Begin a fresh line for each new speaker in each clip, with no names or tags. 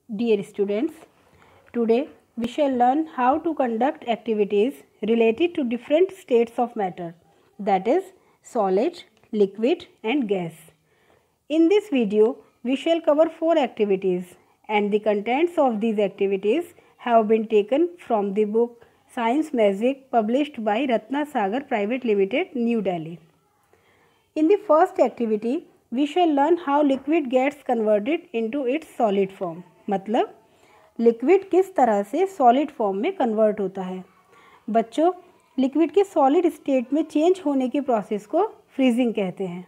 Dear students, today we shall learn how to conduct activities related to different states of matter, that is solid, liquid and gas. In this video, we shall cover 4 activities and the contents of these activities have been taken from the book Science Magic published by Ratna Sagar Private Limited, New Delhi. In the first activity, we shall learn how liquid gets converted into its solid form. मतलब liquid किस तरह से solid form में convert होता है। बच्चों, liquid के solid state में चेंज होने के प्रोसेस को फ्रीजिंग कहते हैं।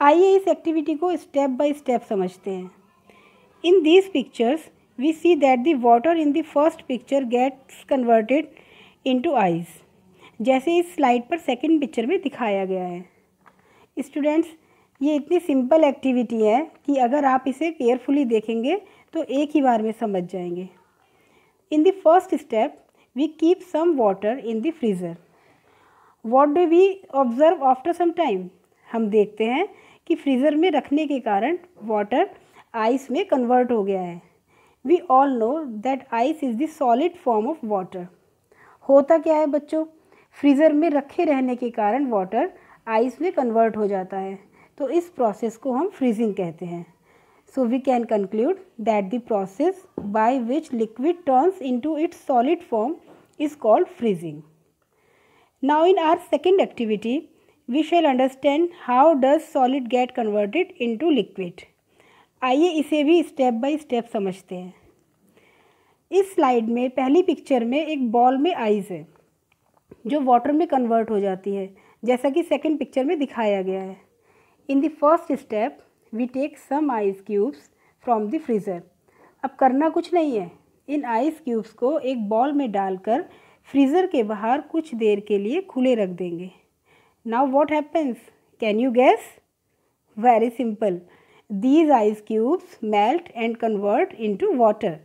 आइए इस एक्टिविटी को स्टेप बाय स्टेप समझते हैं। In these pictures we see that the water in the first picture gets converted into ice, जैसे इस स्लाइड पर सेकंड पिक्चर में दिखाया गया है। स्टूडेंट्स, ये इतनी सिंपल एक्टिविटी है कि अगर आप इसे केयरफुली देखेंगे तो एक ही बार में समझ जाएंगे। In the first step we keep some water in the freezer. What do we observe after some time? हम देखते हैं कि फ्रीज़र में रखने के कारण वाटर आइस में कन्वर्ट हो गया है। We all know that ice is the solid form of water. होता क्या है बच्चों, फ्रीज़र में रखे रहने के कारण वाटर आइस में कन्वर्ट हो जाता है, तो इस प्रोसेस को हम फ्रीजिंग कहते हैं। So we can conclude that the process by which liquid turns into its solid form is called freezing. Now in our second activity we shall understand how does solid get converted into liquid. आइए इसे भी step by step समझते हैं। इस slide में पहली picture में एक बॉल में आइस है जो वाटर में कन्वर्ट हो जाती है, जैसा कि सेकंड पिक्चर में दिखाया गया है। In the first step we take some ice cubes from the freezer. अब करना कुछ नहीं है, इन आइस क्यूब्स को एक बॉल में डालकर फ्रीज़र के बाहर कुछ देर के लिए खुले रख देंगे। Now what happens, can you guess? Very simple, these ice cubes melt and convert into water.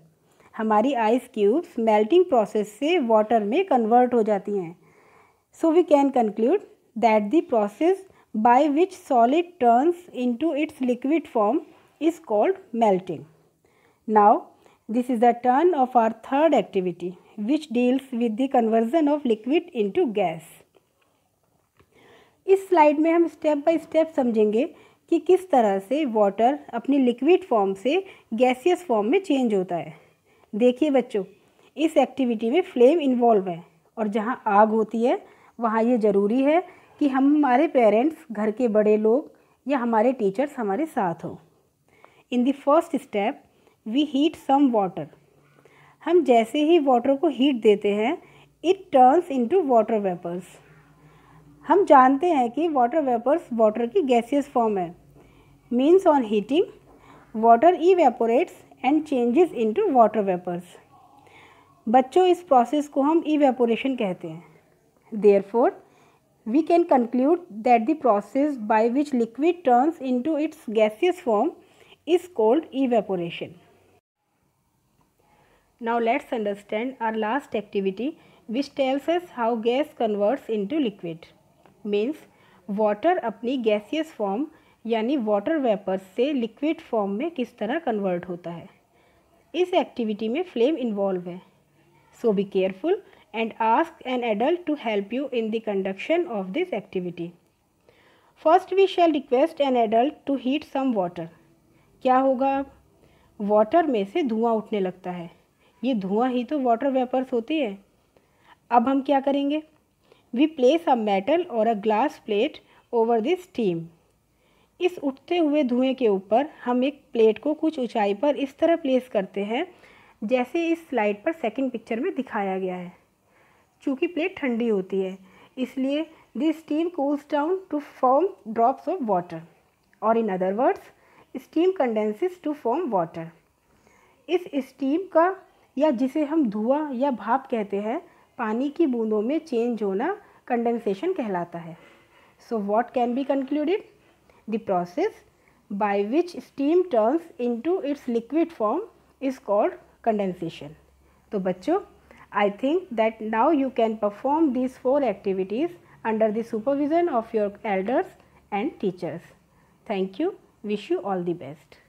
हमारी आइस क्यूब्स मेल्टिंग प्रोसेस से वाटर में कन्वर्ट हो जाती हैं। So we can conclude that the process by which solid turns into its liquid form is called melting. Now this is the turn of our third activity which deals with the conversion of liquid into gas. इस slide में हम step by step समझेंगे कि किस तरह से water अपनी liquid form से गैसियस फॉर्म में चेंज होता है। देखिए बच्चों, इस एक्टिविटी में फ्लेम इन्वॉल्व है और जहाँ आग होती है वहाँ ये ज़रूरी है कि हमारे पेरेंट्स, घर के बड़े लोग या हमारे टीचर्स हमारे साथ हों। In the first step we heat some water. हम जैसे ही वाटर को हीट देते हैं it turns into water vapours. हम जानते हैं कि वाटर वेपर्स वाटर की गैसियस फॉर्म है। Means on heating water evaporates and changes into water vapours. बच्चों, इस प्रोसेस को हम इवेपोरेशन कहते हैं। Therefore, we can conclude that the process by which liquid turns into its gaseous form is called evaporation. Now let's understand our last activity which tells us how gas converts into liquid. Means water अपनी gaseous form यानी water vapor से liquid form में किस तरह convert होता है। इस activity में flame involve है, so be careful and ask an adult to help you in the conduction of this activity. First we shall request an adult to heat some water. क्या होगा अब? वाटर में से धुआं उठने लगता है। ये धुआं ही तो वाटर वेपर्स होती है। अब हम क्या करेंगे? We place a metal or a glass plate over this steam. इस उठते हुए धुएं के ऊपर हम एक प्लेट को कुछ ऊंचाई पर इस तरह प्लेस करते हैं जैसे इस स्लाइड पर सेकंड पिक्चर में दिखाया गया है। चूँकि प्लेट ठंडी होती है इसलिए this steam cools down to form drops of water, और in other words steam condenses to form water. इस स्टीम का, या जिसे हम धुआं या भाप कहते हैं, पानी की बूंदों में चेंज होना कंडेंसेशन कहलाता है। So what can be concluded? The process by which steam turns into it's liquid form is called condensation. तो बच्चों, I think that now you can perform these 4 activities under the supervision of your elders and teachers. Thank you. Wish you all the best.